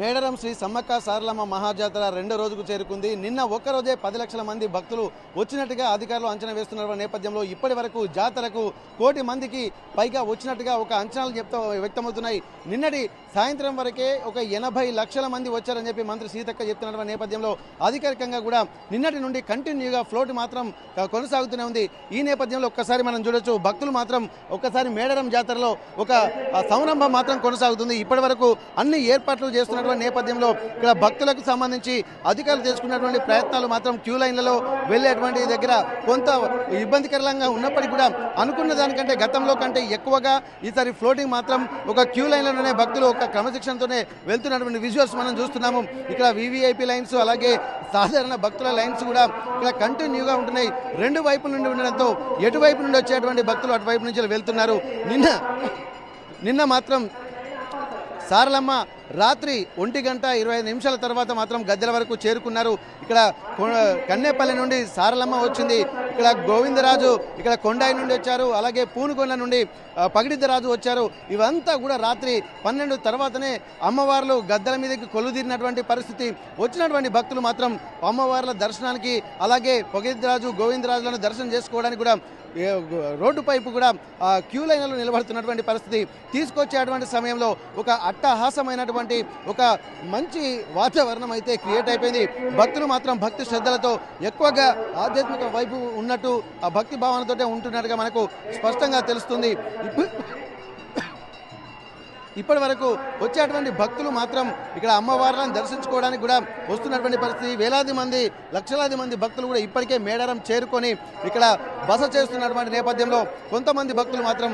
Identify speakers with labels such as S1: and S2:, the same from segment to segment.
S1: మేడారం శ్రీ సమ్మక్క సారలమ్మ మహాజాతర రెండో రోజుకు చేరుకుంది. నిన్న ఒక్కరోజే 10 లక్షల మంది భక్తులు వచ్చినట్టుగా అధికారులు అంచనా వేస్తున్న నేపథ్యంలో ఇప్పటి వరకు జాతరకు 1 కోటి మందికి పైగా వచ్చినట్టుగా ఒక అంచనాలు వ్యక్తమవుతున్నాయి. నిన్నటి సాయంత్రం వరకే ఒక 80 లక్షల మంది వచ్చారని చెప్పి మంత్రి సీతక్క చెప్తున్న నేపథ్యంలో అధికారికంగా కూడా నిన్నటి నుండి కంటిన్యూగా ఫ్లోట్ మాత్రం కొనసాగుతూనే ఉంది. ఈ నేపథ్యంలో ఒక్కసారి మనం చూడొచ్చు, భక్తులు మాత్రం ఒక్కసారి మేడారం జాతరలో ఒక సంరంభం మాత్రం కొనసాగుతుంది. ఇప్పటి వరకు అన్ని ఏర్పాట్లు చేస్తున్నటువంటి నేపథ్యంలో ఇక్కడ భక్తులకు సంబంధించి అధికారులు చేసుకున్నటువంటి ప్రయత్నాలు మాత్రం క్యూ లైన్లలో వెళ్ళేటువంటి దగ్గర కొంత ఇబ్బందికరంగా ఉన్నప్పటికీ కూడా అనుకున్న దానికంటే గతంలో కంటే ఎక్కువగా ఈసారి ఫ్లోటింగ్ మాత్రం ఒక క్యూ లైన్లలోనే భక్తులు ఒక క్రమశిక్షణతోనే వెళ్తున్నటువంటి విజువల్స్ మనం చూస్తున్నాము. ఇక్కడ వివిఐపి లైన్స్ అలాగే సాధారణ భక్తుల లైన్స్ కూడా ఇక్కడ కంటిన్యూగా ఉంటున్నాయి. రెండు వైపుల నుండి ఉండడంతో ఎటువైపు నుండి వచ్చేటువంటి భక్తులు అటువైపు నుంచి వెళ్తున్నారు. నిన్న మాత్రం సారలమ్మ రాత్రి 1:25 తర్వాత మాత్రం గద్దెల వరకు చేరుకున్నారు. ఇక్కడ కన్నేపల్లి నుండి సారలమ్మ వచ్చింది, ఇక్కడ గోవిందరాజు ఇక్కడ కొండాయి నుండి వచ్చారు, అలాగే పూనుకొండ నుండి పగిడిద్దరాజు వచ్చారు. ఇవంతా కూడా రాత్రి 12 తర్వాతనే అమ్మవార్లు గద్దెల మీదకి కొలుదీరినటువంటి పరిస్థితి. వచ్చినటువంటి భక్తులు మాత్రం అమ్మవార్ల దర్శనానికి అలాగే పగిడిద్దరాజు గోవిందరాజులను దర్శనం చేసుకోవడానికి కూడా రోడ్డు పైపు కూడా క్యూ లైన్లో నిలబడుతున్నటువంటి పరిస్థితి. తీసుకొచ్చేటువంటి సమయంలో ఒక అట్టహాసమైనటువంటి ఒక మంచి వాతావరణం అయితే క్రియేట్ అయిపోయింది. భక్తులు మాత్రం భక్తి శ్రద్ధలతో ఎక్కువగా ఆధ్యాత్మిక వైపు ఉన్నట్టు ఆ భక్తి భావనతోటే ఉంటున్నట్టుగా మనకు స్పష్టంగా తెలుస్తుంది. ఇప్పటి వరకు వచ్చేటువంటి భక్తులు మాత్రం ఇక్కడ అమ్మవార్లను దర్శించుకోవడానికి కూడా వస్తున్నటువంటి పరిస్థితి. వేలాది మంది లక్షలాది మంది భక్తులు కూడా ఇప్పటికే మేడారం చేరుకొని ఇక్కడ బస చేస్తున్నటువంటి నేపథ్యంలో కొంతమంది భక్తులు మాత్రం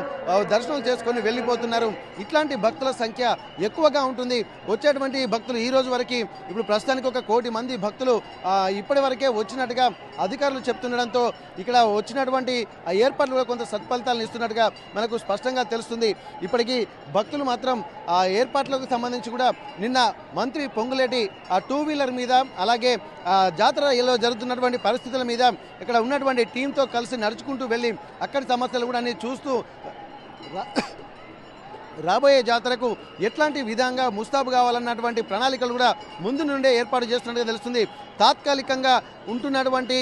S1: దర్శనం చేసుకొని వెళ్ళిపోతున్నారు. ఇట్లాంటి భక్తుల సంఖ్య ఎక్కువగా ఉంటుంది. వచ్చేటువంటి భక్తులు ఈ రోజు వరకు ఇప్పుడు ప్రస్తుతానికి 1 కోటి మంది భక్తులు ఇప్పటి వరకే వచ్చినట్టుగా అధికారులు చెప్తుండడంతో ఇక్కడ వచ్చినటువంటి ఏర్పాట్లు కూడా కొంత సత్ఫలితాలను ఇస్తున్నట్టుగా మనకు స్పష్టంగా తెలుస్తుంది. ఇప్పటికీ భక్తులు మాత్రం ఆ ఏర్పాట్లకు సంబంధించి కూడా నిన్న మంత్రి పొంగులేటి ఆ 2 వీలర్ మీద అలాగే జాతరలో జరుగుతున్నటువంటి పరిస్థితుల మీద ఇక్కడ ఉన్నటువంటి టీంతో కలిసి నడుచుకుంటూ వెళ్ళి అక్కడి సమస్యలు కూడా అన్ని చూస్తూ రాబోయే జాతరకు ఎట్లాంటి విధంగా ముస్తాబు కావాలన్నటువంటి ప్రణాళికలు కూడా ముందు నుండే ఏర్పాటు చేస్తున్నట్టుగా తెలుస్తుంది. తాత్కాలికంగా ఉంటున్నటువంటి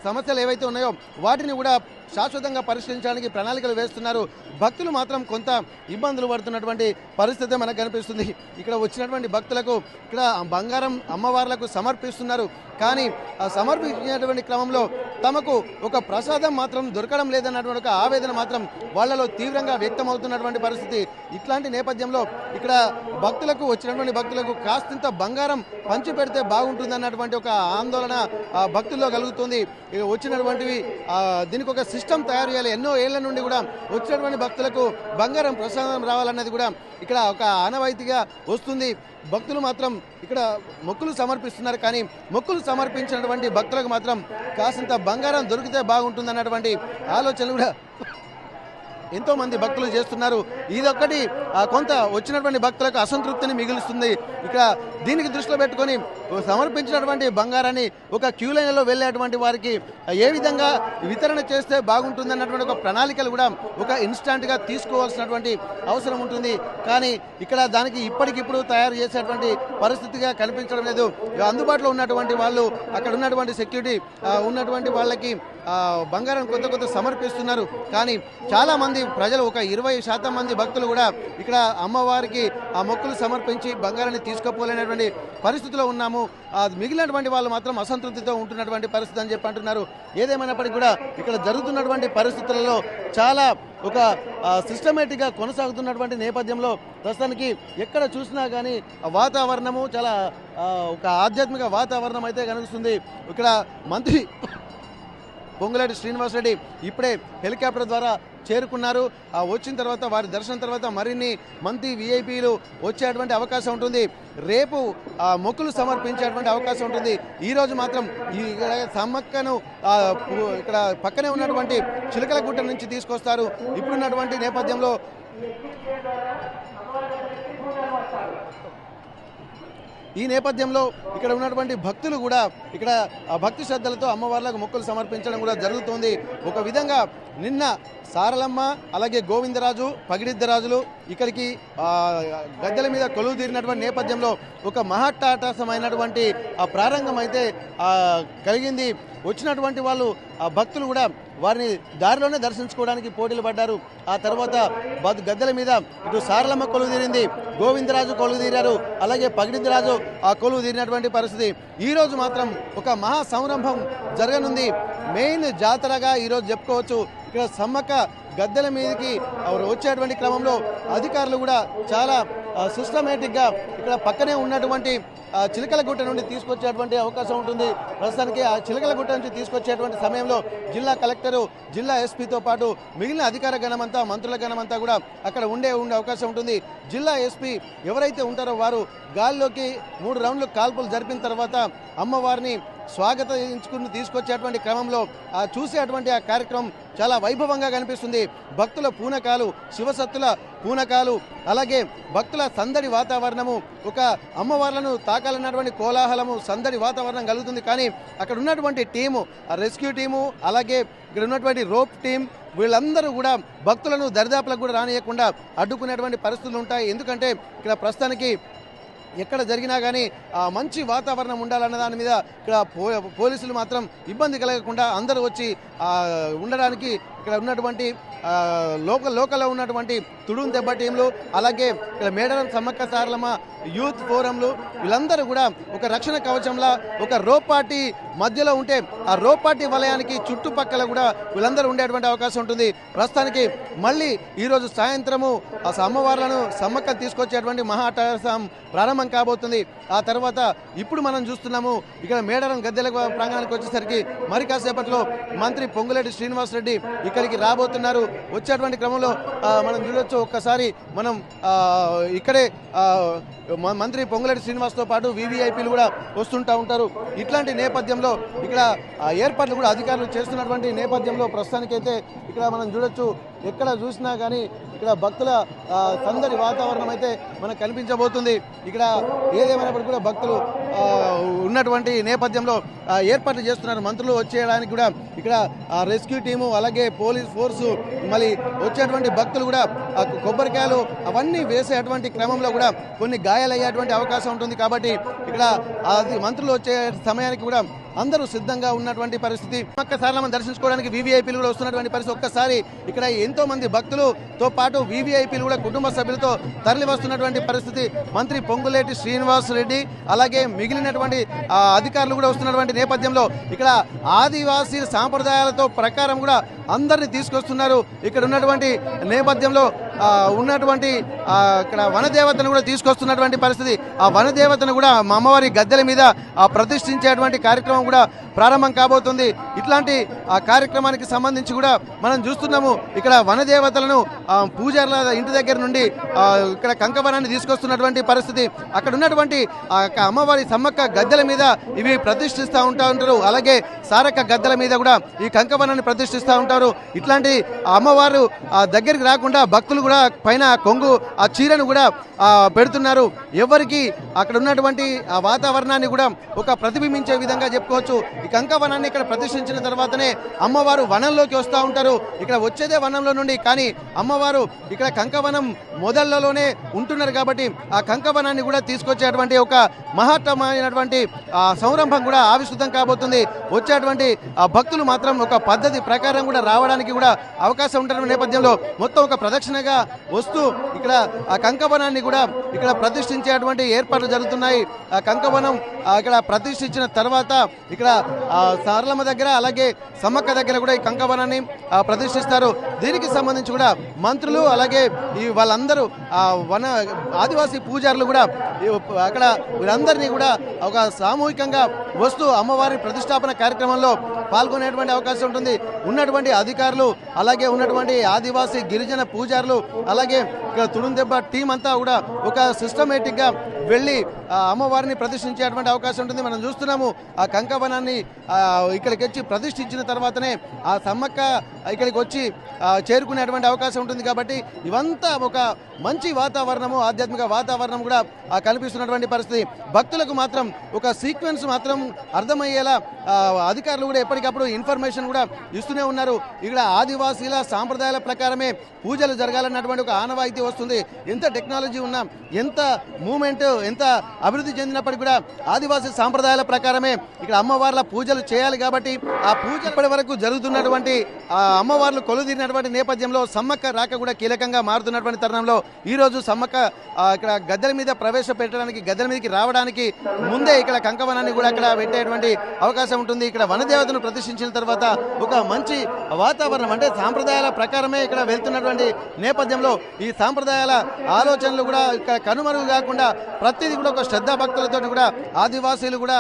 S1: సమస్యలు ఏవైతే ఉన్నాయో వాటిని కూడా శాశ్వతంగా పరిష్కరించడానికి ప్రణాళికలు వేస్తున్నారు. భక్తులు మాత్రం కొంత ఇబ్బందులు పడుతున్నటువంటి పరిస్థితి మనకు కనిపిస్తుంది. ఇక్కడ వచ్చినటువంటి భక్తులకు ఇక్కడ బంగారం అమ్మవార్లకు సమర్పిస్తున్నారు, కానీ ఆ సమర్పించినటువంటి క్రమంలో తమకు ఒక ప్రసాదం మాత్రం దొరకడం లేదన్నటువంటి ఒక ఆవేదన మాత్రం వాళ్ళలో తీవ్రంగా వ్యక్తమవుతున్నటువంటి పరిస్థితి. ఇట్లాంటి నేపథ్యంలో ఇక్కడ వచ్చినటువంటి భక్తులకు కాస్తంత బంగారం పంచి పెడితే బాగుంటుందన్నటువంటి ఒక ఆందోళన భక్తుల్లో కలుగుతుంది. వచ్చినటువంటివి దీనికి ఒక సిస్టమ్ తయారు చేయాలి. ఎన్నో ఏళ్ల నుండి కూడా వచ్చినటువంటి భక్తులకు బంగారం ప్రసాదం రావాలన్నది కూడా ఇక్కడ ఒక ఆనవాయితీగా వస్తుంది. భక్తులు మాత్రం ఇక్కడ మొక్కులు సమర్పిస్తున్నారు, కానీ మొక్కులు సమర్పించినటువంటి భక్తులకు మాత్రం కాసింత బంగారం దొరికితే బాగుంటుందన్నటువంటి ఆలోచనలు కూడా ఎంతోమంది భక్తులు చేస్తున్నారు. ఇదొక్కటి కొంత వచ్చినటువంటి భక్తులకు అసంతృప్తిని మిగులుస్తుంది. ఇక్కడ దీనికి దృష్టిలో పెట్టుకొని సమర్పించినటువంటి బంగారాన్ని ఒక క్యూ లైన్లో వెళ్ళేటువంటి వారికి ఏ విధంగా వితరణ చేస్తే బాగుంటుందన్నటువంటి ఒక ప్రణాళికలు కూడా ఒక ఇన్స్టాంట్గా తీసుకోవాల్సినటువంటి అవసరం ఉంటుంది. కానీ ఇక్కడ దానికి ఇప్పటికిప్పుడు తయారు చేసేటువంటి పరిస్థితిగా కనిపించడం లేదు. అందుబాటులో ఉన్నటువంటి వాళ్ళు అక్కడ ఉన్నటువంటి సెక్యూరిటీ ఉన్నటువంటి వాళ్ళకి బంగారం కొంత సమర్పిస్తున్నారు, కానీ చాలామంది ప్రజలు ఒక 20% మంది భక్తులు కూడా ఇక్కడ అమ్మవారికి ఆ మొక్కులు సమర్పించి బంగారాన్ని తీసుకోపోలేనటువంటి పరిస్థితిలో ఉన్నాము. మిగిలినటువంటి వాళ్ళు మాత్రం అసంతృప్తితో ఉంటున్నటువంటి పరిస్థితి అని చెప్పి అంటున్నారు. ఏదేమైనప్పటికీ కూడా ఇక్కడ జరుగుతున్నటువంటి పరిస్థితులలో చాలా ఒక సిస్టమేటిక్గా కొనసాగుతున్నటువంటి నేపథ్యంలో ప్రస్తుతానికి ఎక్కడ చూసినా కానీ వాతావరణము చాలా ఒక ఆధ్యాత్మిక వాతావరణం అయితే కనిపిస్తుంది. ఇక్కడ మంత్రి పొంగులేటి శ్రీనివాసరెడ్డి ఇప్పుడే హెలికాప్టర్ ద్వారా చేరుకున్నారు. వచ్చిన తర్వాత వారి దర్శనం తర్వాత మరిన్ని మంత్రి విఐపీలు వచ్చేటువంటి అవకాశం ఉంటుంది. రేపు మొక్కులు సమర్పించేటువంటి అవకాశం ఉంటుంది. ఈరోజు మాత్రం ఈ సమ్మక్కను ఇక్కడ పక్కనే ఉన్నటువంటి చిలకలగుట్ట నుంచి తీసుకొస్తారు. ఇప్పుడున్నటువంటి నేపథ్యంలో ఈ నేపథ్యంలో ఇక్కడ ఉన్నటువంటి భక్తులు కూడా ఇక్కడ భక్తి శ్రద్ధలతో అమ్మవార్లకు మొక్కులు సమర్పించడం కూడా జరుగుతుంది. ఒక విధంగా నిన్న సారలమ్మ అలాగే గోవిందరాజు పగిడిద్దరాజులు ఇక్కడికి గద్దెల మీద కొలువు తీరినటువంటి నేపథ్యంలో ఒక మహట్టాటసమైనటువంటి ప్రారంభం అయితే కలిగింది. వచ్చినటువంటి వాళ్ళు భక్తులు కూడా వారిని దారిలోనే దర్శించుకోవడానికి పోటీలు పడ్డారు. ఆ తర్వాత గద్దెల మీద ఇటు సారలమ్మ కొలువు తీరింది, గోవిందరాజు కొలువు తీరారు, అలాగే పగిడిద్దరాజు ఆ కొలువు తీరినటువంటి పరిస్థితి. ఈరోజు మాత్రం ఒక మహా సంరంభం జరగనుంది. మెయిన్ జాతరగా ఈరోజు చెప్పుకోవచ్చు. ఇక్కడ సమ్మక్క గద్దెల మీదకి వచ్చేటువంటి క్రమంలో అధికారులు కూడా చాలా సిస్టమేటిక్గా ఇక్కడ పక్కనే ఉన్నటువంటి చిలకలగుట్ట నుండి తీసుకొచ్చేటువంటి అవకాశం ఉంటుంది. ప్రస్తుతానికి ఆ చిలకలగుట్ట నుంచి తీసుకొచ్చేటువంటి సమయంలో జిల్లా కలెక్టరు, జిల్లా ఎస్పీతో పాటు మిగిలిన అధికార గణమంతా, మంత్రుల గణమంతా కూడా అక్కడ ఉండే అవకాశం ఉంటుంది. జిల్లా ఎస్పీ ఎవరైతే ఉంటారో వారు గాల్లోకి 3 రౌండ్లు కాల్పులు జరిపిన తర్వాత అమ్మవారిని స్వాగతించుకుని తీసుకొచ్చేటువంటి క్రమంలో చూసేటువంటి ఆ కార్యక్రమం చాలా వైభవంగా కనిపిస్తుంది. భక్తుల పూనకాలు, శివసత్తుల పూనకాలు, అలాగే భక్తుల సందడి వాతావరణము, ఒక అమ్మవార్లను తాకాలన్నటువంటి కోలాహలము, సందడి వాతావరణం కలుగుతుంది. కానీ అక్కడ ఉన్నటువంటి టీము, రెస్క్యూ టీము, అలాగే ఇక్కడ ఉన్నటువంటి రోప్ టీం, వీళ్ళందరూ కూడా భక్తులను దరిదాపులకు కూడా రానియకుండా అడ్డుకునేటువంటి పరిస్థితులు ఉంటాయి. ఎందుకంటే ఇక్కడ ప్రస్తుతానికి ఎక్కడ జరిగినా కానీ మంచి వాతావరణం ఉండాలన్న దాని మీద ఇక్కడ పోలీసులు మాత్రం ఇబ్బంది కలగకుండా అందరూ వచ్చి ఉండడానికి ఇక్కడ ఉన్నటువంటి లోకల్లో ఉన్నటువంటి తుడుం దెబ్బ టీంలు, అలాగే ఇక్కడ మేడారం సమ్మక్క సారలమ్మ యూత్ ఫోరంలు, వీళ్ళందరూ కూడా ఒక రక్షణ కవచంలా ఒక రోపాటి మధ్యలో ఉంటే ఆ రోపాటి వలయానికి చుట్టుపక్కల కూడా వీళ్ళందరూ ఉండేటువంటి అవకాశం ఉంటుంది. ప్రస్తుతానికి మళ్ళీ ఈరోజు సాయంత్రము ఆ అమ్మవార్లను సమ్మక్క తీసుకొచ్చేటువంటి మహాటసం ప్రారంభం కాబోతుంది. ఆ తర్వాత ఇప్పుడు మనం చూస్తున్నాము ఇక్కడ మేడారం గద్దెల ప్రాంగణానికి వచ్చేసరికి మరి కాసేపట్లో మంత్రి పొంగులేటి శ్రీనివాసరెడ్డి ఇక్కడికి రాబోతున్నారు. వచ్చేటువంటి క్రమంలో మనం చూడొచ్చు. ఒక్కసారి మనం ఇక్కడే మంత్రి పొంగులేటి శ్రీనివాస్తో పాటు వివిఐపీలు కూడా వస్తుంటూ ఉంటారు. ఇట్లాంటి నేపథ్యంలో ఇక్కడ ఏర్పాట్లు కూడా అధికారులు చేస్తున్నటువంటి నేపథ్యంలో ప్రస్తుతానికైతే ఇక్కడ మనం చూడొచ్చు. ఎక్కడ చూసినా కానీ ఇక్కడ భక్తుల సందడి వాతావరణం అయితే మనకు కనిపించబోతుంది. ఇక్కడ ఏదేమైనప్పటికీ కూడా భక్తులు ఉన్నటువంటి నేపథ్యంలో ఏర్పాట్లు చేస్తున్నారు. మంత్రులు వచ్చేయడానికి కూడా ఇక్కడ రెస్క్యూ టీము, అలాగే పోలీస్ ఫోర్సు, మళ్ళీ వచ్చేటువంటి భక్తులు కూడా కొబ్బరికాయలు అవన్నీ వేసేటువంటి క్రమంలో కూడా కొన్ని గాయాలయ్యేటువంటి అవకాశం ఉంటుంది. కాబట్టి ఇక్కడ మంత్రులు వచ్చే సమయానికి కూడా అందరూ సిద్ధంగా ఉన్నటువంటి పరిస్థితి. ఒక్కసారి దర్శించుకోవడానికి వివిఐపీలు కూడా వస్తున్నటువంటి పరిస్థితి. ఒక్కసారి ఇక్కడ ఎంతో మంది భక్తులతో పాటు వివిఐపీలు కూడా కుటుంబ సభ్యులతో తరలి వస్తున్నటువంటి పరిస్థితి. మంత్రి పొంగులేటి శ్రీనివాస్ రెడ్డి అలాగే మిగిలినటువంటి అధికారులు కూడా వస్తున్నటువంటి నేపథ్యంలో ఇక్కడ ఆదివాసీ సాంప్రదాయాలతో ప్రకారం కూడా అందరినీ తీసుకొస్తున్నారు. ఇక్కడ ఉన్నటువంటి నేపథ్యంలో ఉన్నటువంటి ఇక్కడ వనదేవతను కూడా తీసుకొస్తున్నటువంటి పరిస్థితి. ఆ వనదేవతను కూడా మా అమ్మవారి గద్దెల మీద ప్రతిష్ఠించేటువంటి కార్యక్రమం కూడా ప్రారంభం కాబోతుంది. ఇట్లాంటి కార్యక్రమానికి సంబంధించి కూడా మనం చూస్తున్నాము. ఇక్కడ వనదేవతలను పూజారుల ఇంటి దగ్గర నుండి ఇక్కడ కంకవనాన్ని తీసుకొస్తున్నటువంటి పరిస్థితి. అక్కడ ఉన్నటువంటి అమ్మవారి సమ్మక్క గద్దెల మీద ఇవి ప్రతిష్ఠిస్తూ ఉంటారు. అలాగే సారక్క గద్దెల మీద కూడా ఈ కంకవనాన్ని ప్రతిష్ఠిస్తూ ఉంటారు. ఇట్లాంటి అమ్మవారు దగ్గరికి రాకుండా భక్తులు కూడా పైన కొంగు ఆ చీరను కూడా పెడుతున్నారు. ఎవరికి అక్కడ ఉన్నటువంటి ఆ వాతావరణాన్ని కూడా ఒక ప్రతిబింబించే విధంగా చెప్పుకోవచ్చు. ఈ కంకవనాన్ని ఇక్కడ ప్రతిష్ఠించిన తర్వాతనే అమ్మవారు వనంలోకి వస్తూ ఉంటారు. ఇక్కడ వచ్చేదే వనంలో నుండి, కానీ అమ్మవారు ఇక్కడ కంకవనం మొదళ్లలోనే ఉంటున్నారు. కాబట్టి ఆ కంకవనాన్ని కూడా తీసుకొచ్చేటువంటి ఒక మహత్తరమైనటువంటి సంరంభం కూడా ఆవిష్కృతం కాబోతుంది. వచ్చేటువంటి భక్తులు మాత్రం ఒక పద్ధతి ప్రకారం కూడా రావడానికి కూడా అవకాశం ఉంటున్న నేపథ్యంలో మొత్తం ఒక ప్రదక్షిణగా వస్తూ ఇక్కడ ఆ కంకవనాన్ని కూడా ఇక్కడ ప్రతిష్ఠించేటువంటి ఏర్పాట్లు జరుగుతున్నాయి. ఆ కంకవనం ఇక్కడ ప్రతిష్ఠించిన తర్వాత ఇక్కడ సారలమ్మ దగ్గర అలాగే సమ్మక్క దగ్గర కూడా ఈ కంకవనాన్ని ప్రతిష్ఠిస్తారు. దీనికి సంబంధించి కూడా మంత్రులు అలాగే ఈ వాళ్ళందరూ ఆదివాసీ పూజారులు కూడా అక్కడ వీరందరినీ కూడా ఒక సామూహికంగా వస్తూ అమ్మవారి ప్రతిష్టాపన కార్యక్రమంలో పాల్గొనేటువంటి అవకాశం ఉంటుంది. ఉన్నటువంటి అధికారులు అలాగే ఉన్నటువంటి ఆదివాసీ గిరిజన పూజారులు అలాగే ఇక్కడ తుడుందెబ్బ టీం అంతా కూడా ఒక సిస్టమేటిక్గా వెళ్ళి అమ్మవారిని ప్రతిష్ఠించేటువంటి అవకాశం ఉంటుంది. మనం చూస్తున్నాము ఆ కంకవనాన్ని ఇక్కడికి వచ్చి ప్రతిష్ఠించిన తర్వాతనే ఆ సమ్మక్క ఇక్కడికి వచ్చి చేరుకునేటువంటి అవకాశం ఉంటుంది. కాబట్టి ఇవంతా ఒక మంచి వాతావరణము, ఆధ్యాత్మిక వాతావరణం కూడా కనిపిస్తున్నటువంటి పరిస్థితి. భక్తులకు మాత్రం ఒక సీక్వెన్స్ మాత్రం అర్థమయ్యేలా అధికారులు కూడా ఎప్పటికప్పుడు ఇన్ఫర్మేషన్ కూడా ఇస్తూనే ఉన్నారు. ఇక్కడ ఆదివాసీల సాంప్రదాయాల ప్రకారమే పూజలు జరగాలన్నటువంటి ఒక ఆనవాయితీ వస్తుంది. ఎంత టెక్నాలజీ ఉన్నా, ఎంత మూమెంట్, ఎంత అభివృద్ధి చెందినప్పటికీ కూడా ఆదివాసీ సాంప్రదాయాల ప్రకారమే ఇక్కడ అమ్మవార్ల పూజలు చేయాలి. కాబట్టి ఆ పూజ ఇప్పటి వరకు జరుగుతున్నటువంటి అమ్మవార్లు కొలుదీరినటువంటి నేపథ్యంలో సమ్మక్క రాక కూడా కీలకంగా మారుతున్నటువంటి తరుణంలో ఈరోజు సమ్మక్క ఇక్కడ గద్దెల మీద ప్రవేశపెట్టడానికి, గద్దెల మీదకి రావడానికి ముందే ఇక్కడ కంకవనాన్ని కూడా అక్కడ పెట్టేటువంటి అవకాశం ఉంటుంది. ఇక్కడ వనదేవతను ప్రతిష్ఠించిన తర్వాత ఒక మంచి వాతావరణం, అంటే సాంప్రదాయాల ప్రకారమే ఇక్కడ వెళ్తున్నటువంటి నేపథ్యంలో ఈ సాంప్రదాయాల ఆలోచనలు కూడా ఇక్కడ కనుమరుగు కాకుండా ప్రతిదీ కూడా ఒక శ్రద్ధాభక్తులతో కూడా ఆదివాసీలు కూడా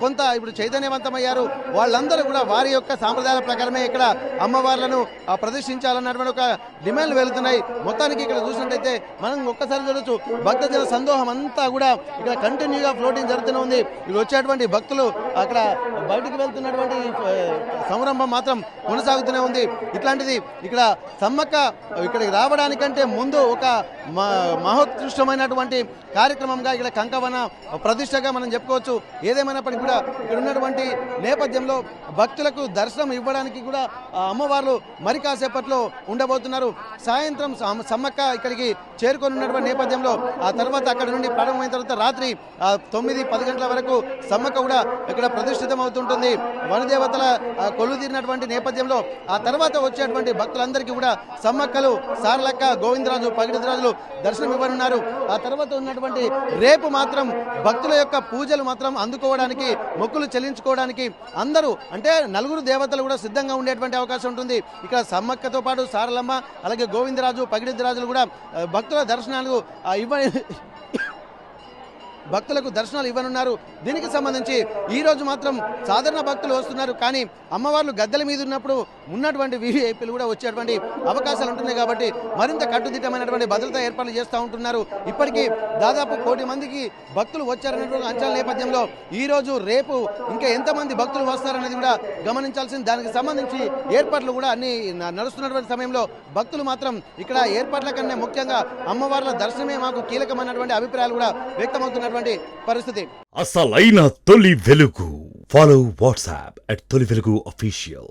S1: కొంత ఇప్పుడు చైతన్యవంతమయ్యారు. వాళ్ళందరూ కూడా వారి యొక్క సాంప్రదాయాల ప్రకారమే ఇక్కడ అమ్మవార్లను ప్రదర్శించాలన్నటువంటి ఒక డిమాండ్లు వెళుతున్నాయి. మొత్తానికి ఇక్కడ చూసినట్టయితే మనం ఒక్కసారి చూడొచ్చు, భక్తజన సందోహం అంతా కూడా ఇక్కడ కంటిన్యూగా ఫ్లోటింగ్ జరుగుతూనే ఉంది. ఇక్కడ వచ్చేటువంటి భక్తులు అక్కడ బయటకు వెళ్తున్నటువంటి సంరంభం మాత్రం కొనసాగుతూనే ఉంది. ఇట్లాంటిది ఇక్కడ సమ్మక్క ఇక్కడికి రావడానికంటే ముందు ఒక మహోత్కృష్టమైనటువంటి కార్యక్రమంగా ఇక్కడ కంకవన ప్రతిష్టగా మనం చెప్పుకోవచ్చు. ఏదేమైనప్పటికీ కూడా ఇక్కడ ఉన్నటువంటి నేపథ్యంలో భక్తులకు దర్శనం ఇవ్వడానికి కూడా అమ్మవార్లు మరి కాసేపట్లో ఉండబోతున్నారు. సాయంత్రం సమ్మక్క ఇక్కడికి చేరుకొని ఉన్నటువంటి నేపథ్యంలో ఆ తర్వాత అక్కడ నుండి ప్రారంభమైన తర్వాత రాత్రి 9-10 గంటల వరకు సమ్మక్క కూడా ఇక్కడ ప్రతిష్ఠితం అవుతుంటుంది. వనదేవతల కొలుదీరినటువంటి నేపథ్యంలో ఆ తర్వాత వచ్చేటువంటి భక్తులందరికీ కూడా సమ్మక్కలు, సారలక్క, గోవిందరాజు, పగిడిరాజులు దర్శనం ఇవ్వనున్నారు. ఆ తర్వాత ఉన్నటువంటి రేపు మాత్రం భక్తుల యొక్క పూజలు మాత్రం అందుకోవడానికి, మొక్కులు చెల్లించుకోవడానికి అందరూ అంటే 4 దేవతలు కూడా సిద్ధంగా ఉండేటువంటి అవకాశం ఉంటుంది. ఇక్కడ సమ్మక్కతో పాటు సారలమ్మ, అలాగే గోవిందరాజు, పగిడిరాజులు కూడా భక్తుల దర్శనాలు భక్తులకు దర్శనాలు ఇవ్వనున్నారు. దీనికి సంబంధించి ఈరోజు మాత్రం సాధారణ భక్తులు వస్తున్నారు. కానీ అమ్మవార్లు గద్దెల మీద ఉన్నప్పుడు ఉన్నటువంటి వీఐపీలు కూడా వచ్చేటువంటి అవకాశాలు ఉంటున్నాయి. కాబట్టి మరింత కట్టుదిట్టమైనటువంటి భద్రతా ఏర్పాట్లు చేస్తూ ఉంటున్నారు. ఇప్పటికీ దాదాపు 1 కోటి మందికి భక్తులు వచ్చారనేటువంటి అంచనా నేపథ్యంలో ఈరోజు రేపు ఇంకా ఎంతమంది భక్తులు వస్తారనేది కూడా గమనించాల్సింది. దానికి సంబంధించి ఏర్పాట్లు కూడా అన్ని నడుస్తున్నటువంటి సమయంలో భక్తులు మాత్రం ఇక్కడ ఏర్పాట్ల కన్నా ముఖ్యంగా అమ్మవార్ల దర్శనమే మాకు కీలకమైనటువంటి అభిప్రాయాలు కూడా వ్యక్తమవుతున్నటువంటి పరిస్థితి.
S2: అసలైన తొలి వెలుగు. ఫాలో వాట్సాప్ @తొలి వెలుగు అఫీషియల్.